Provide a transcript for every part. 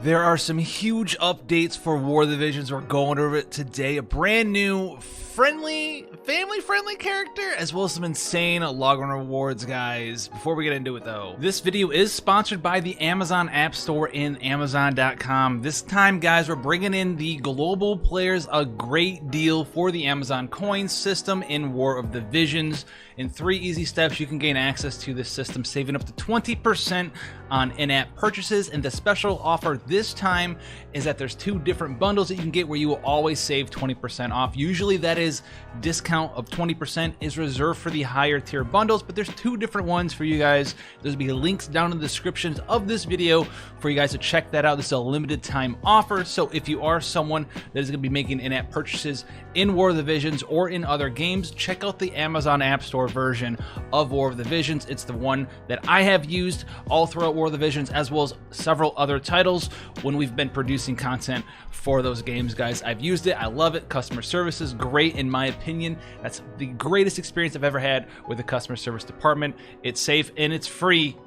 There are some huge updates for War of the Visions. We're going over it today. A brand new, family-friendly character, as well as some insane login rewards, guys. Before we get into it, though, this video is sponsored by the Amazon App Store and Amazon.com. This time, guys, we're bringing in the global players a great deal for the Amazon coins system in War of the Visions. In 3 easy steps, you can gain access to this system, saving up to 20% on in-app purchases. And the special offer this time is that there's 2 different bundles that you can get where you will always save 20% off. Usually that is discount of 20% is reserved for the higher tier bundles, but there's 2 different ones for you guys. There's gonna be links down in the descriptions of this video for you guys to check that out. This is a limited time offer, so if you are someone that is gonna be making in-app purchases in War of the Visions or in other games, check out the Amazon App Store version of War of the Visions. It's the one that I have used all throughout War of the Visions, as well as several other titles when we've been producing content for those games, guys. I've used it, I love it. Customer service is great in my opinion. That's the greatest experience I've ever had with the customer service department. It's safe and it's free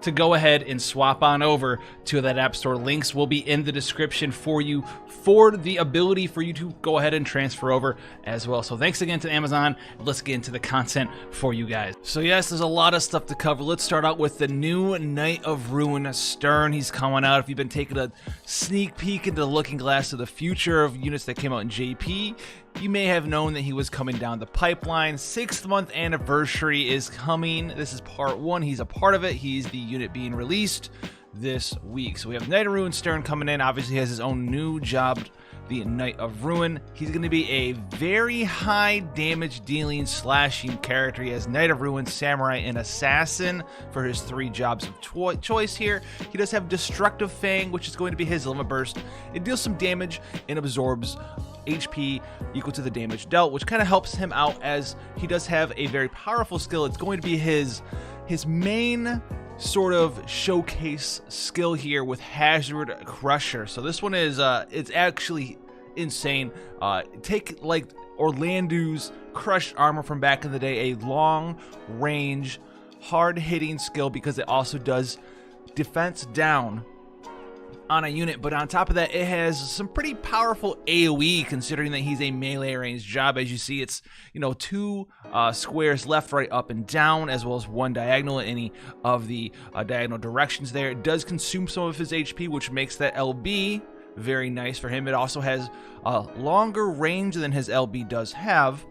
to go ahead and swap on over to that app store. Links will be in the description for you for the ability for you to go ahead and transfer over as well. So thanks again to Amazon. Let's get into the content for you guys. So yes, there's a lot of stuff to cover. Let's start out with the new Knight of Ruin, Sterne. He's coming out. If you've been taking a sneak peek into the looking glass of the future of units that came out in JP, you may have known that he was coming down the pipeline. 6th month anniversary is coming. This is part 1. He's a part of it. He's the unit being released this week. So we have Knight of Ruin Sterne coming in. Obviously he has his own new job, the Knight of Ruin. He's going to be a very high damage dealing slashing character. He has Knight of Ruin, Samurai, and Assassin for his 3 jobs of choice here. He does have Destructive Fang, which is going to be his limit burst. It deals some damage and absorbs HP equal to the damage dealt, which kind of helps him out as he does have a very powerful skill. It's going to be his main sort of showcase skill here with Hazard Crusher. So this one is it's actually insane. Take like Orlando's crushed armor from back in the day, a long range hard hitting skill, because it also does defense down on a unit, but on top of that it has some pretty powerful AoE, considering that he's a melee range job. As you see, it's 2 squares left, right, up, and down, as well as 1 diagonal in any of the diagonal directions there. It does consume some of his HP, which makes that LB very nice for him. It also has a longer range than his LB does have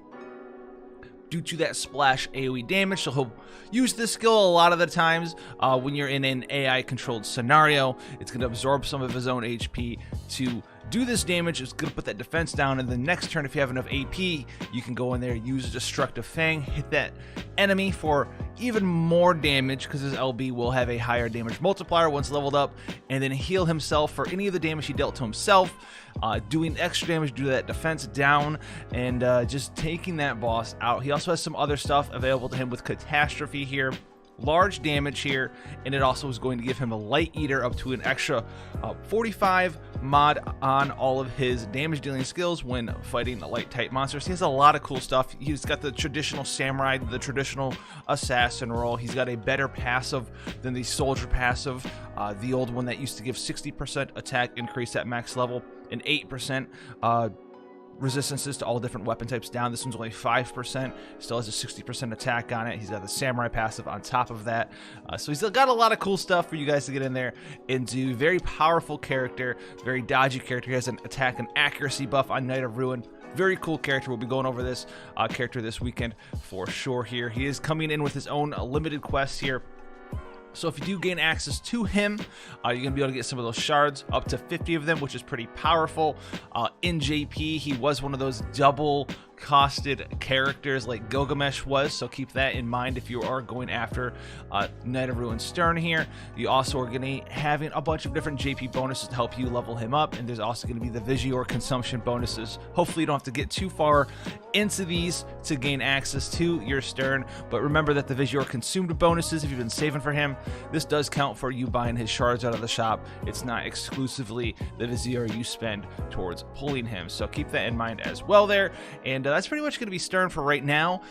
due to that splash AoE damage, so he'll use this skill a lot of the times when you're in an AI controlled scenario. It's going to absorb some of his own HP to do this damage. It's going to put that defense down, and the next turn, if you have enough AP, you can go in there, use a Destructive Fang, hit that enemy for even more damage, because his LB will have a higher damage multiplier once leveled up, and then heal himself for any of the damage he dealt to himself, doing extra damage due to that defense down, and just taking that boss out. He also has some other stuff available to him with Catastrophe here, large damage here, and it also is going to give him a Light Eater up to an extra 45 mod on all of his damage dealing skills when fighting light type monsters. He has a lot of cool stuff. He's got the traditional samurai, the traditional assassin role. He's got a better passive than the soldier passive, the old one that used to give 60% attack increase at max level and 8% resistances to all different weapon types down. This one's only 5%, still has a 60% attack on it. He's got the samurai passive on top of that, so he's got a lot of cool stuff for you guys to get in there and do. Very powerful character, very dodgy character. He has an attack and accuracy buff on Knight of Ruin. Very cool character. We'll be going over this character this weekend for sure here. He is coming in with his own limited quest here. So if you do gain access to him, you're going to be able to get some of those shards, up to 50 of them, which is pretty powerful. In JP, he was one of those double costed characters like Gilgamesh was, so keep that in mind if you are going after Knight of Ruin Sterne here. You also are going to be having a bunch of different JP bonuses to help you level him up, and there's also going to be the Vision consumption bonuses. Hopefully you don't have to get too far into these to gain access to your Sterne, but remember that the Vision consumed bonuses, if you've been saving for him, this does count for you buying his shards out of the shop. It's not exclusively the Vizier you spend towards pulling him, so keep that in mind as well there. And that's pretty much going to be Sterne for right now.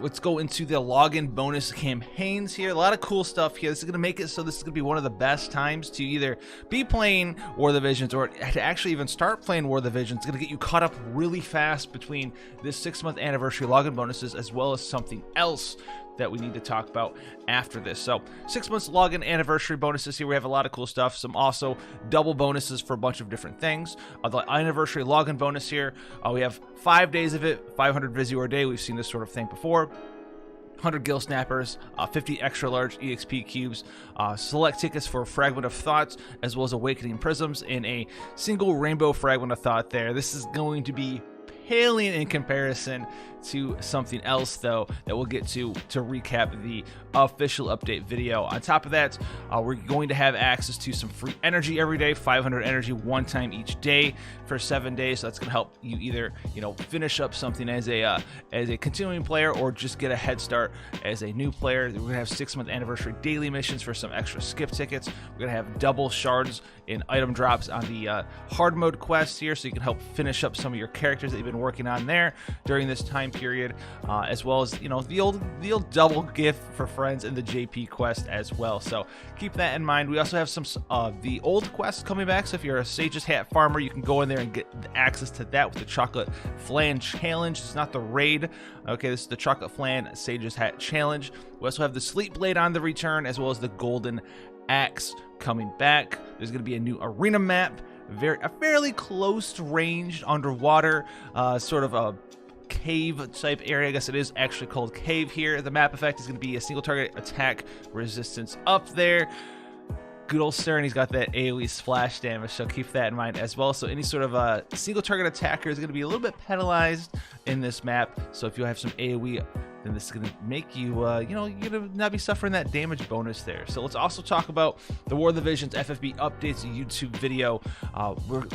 Let's go into the login bonus campaigns here. A lot of cool stuff here. This is going to make it so this is going to be one of the best times to either be playing War of the Visions or to actually even start playing War of the Visions. It's going to get you caught up really fast between this 6-month anniversary login bonuses as well as something else that we need to talk about after this. So 6 months login anniversary bonuses here. We have a lot of cool stuff. Some also double bonuses for a bunch of different things. The anniversary login bonus here, we have 5 days of it, 500 Visio a day. We've seen this sort of thing before. 100 Gill Snappers, 50 extra large EXP cubes, select tickets for Fragment of Thoughts, as well as Awakening Prisms, and a single Rainbow Fragment of Thought there. This is going to be paling in comparison to something else, though, that we'll get to recap the official update video. On top of that, we're going to have access to some free energy every day, 500 energy one time each day for 7 days. So that's going to help you either, finish up something as a continuing player or just get a head start as a new player. We're going to have 6-month anniversary daily missions for some extra skip tickets. We're going to have double shards in item drops on the hard mode quests here, so you can help finish up some of your characters that you've been working on there during this time period, as well as the old double gift for friends in the JP quest as well. So keep that in mind. We also have some the old quests coming back, so if you're a Sage's Hat farmer, you can go in there and get access to that with the Chocolate Flan Challenge. It's not the raid. Okay, this is the Chocolate Flan Sage's Hat Challenge. We also have the Sleep Blade on the return, as well as the Golden Axe coming back. There's going to be a new arena map, a fairly close ranged underwater sort of a cave type area. I guess it is actually called cave here. The map effect is going to be a single target attack resistance up there. Good old Sterne, he's got that AoE splash damage, so keep that in mind as well. So any sort of a single target attacker is going to be a little bit penalized in this map. So if you have some AoE, then this is going to make you, you're going to not be suffering that damage bonus there. So let's also talk about the War of the Visions FFB Updates YouTube video.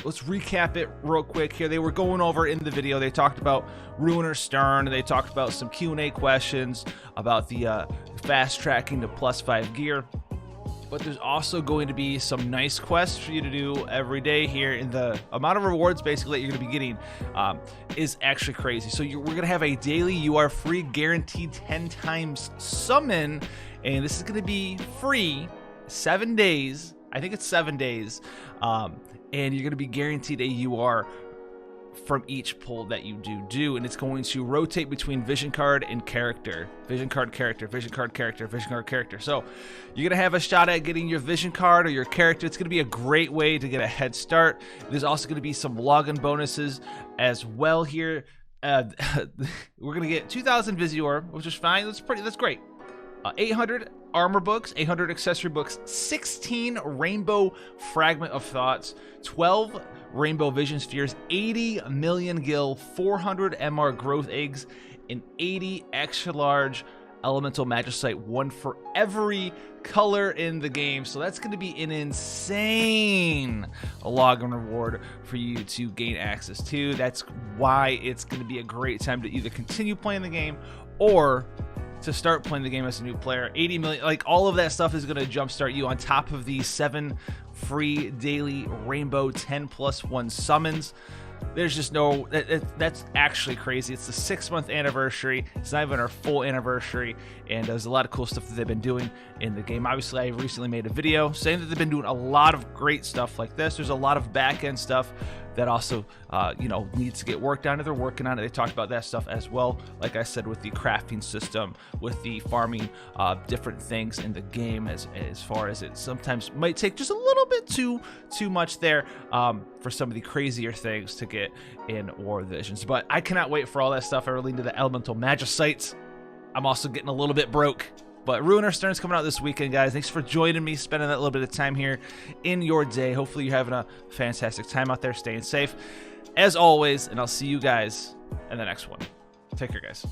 Let's recap it real quick here. They were going over in the video. They talked about Ruiner Sterne. They talked about some Q&A questions about the fast tracking to +5 gear. But there's also going to be some nice quests for you to do every day here. In the amount of rewards basically that you're going to be getting is actually crazy. So we're going to have a daily you are free guaranteed 10 times summon, and this is going to be free 7 days. I think it's 7 days, and you're going to be guaranteed a UR from each pull that you do, and it's going to rotate between vision card and character, vision card character, vision card character, vision card character. So you're gonna have a shot at getting your vision card or your character. It's gonna be a great way to get a head start. There's also gonna be some login bonuses as well here. We're gonna get 2,000 Visior, which is fine. That's great. 800 armor books, 800 accessory books, 16 rainbow fragment of thoughts, 12 rainbow vision spheres, 80 million gil, 400 MR growth eggs, and 80 extra large elemental magicite, one for every color in the game. So that's going to be an insane login reward for you to gain access to. That's why it's going to be a great time to either continue playing the game or to start playing the game as a new player. 80 million, like all of that stuff is going to jumpstart you on top of the 7 free daily rainbow 10+1 summons. There's just no, that's actually crazy. It's the 6-month anniversary. It's not even our full anniversary, and there's a lot of cool stuff that they've been doing in the game. Obviously, I recently made a video saying that they've been doing a lot of great stuff like this. There's a lot of back-end stuff that also, needs to get worked on. They're working on it. They talked about that stuff as well. Like I said, with the crafting system, with the farming, different things in the game, as far as it sometimes might take just a little bit too much there for some of the crazier things to get in War of the Visions. But I cannot wait for all that stuff. I really into the elemental magicites. I'm also getting a little bit broke. But Ruiner Sterne's coming out this weekend, guys. Thanks for joining me, spending that little bit of time here in your day. Hopefully you're having a fantastic time out there, staying safe, as always, and I'll see you guys in the next one. Take care, guys.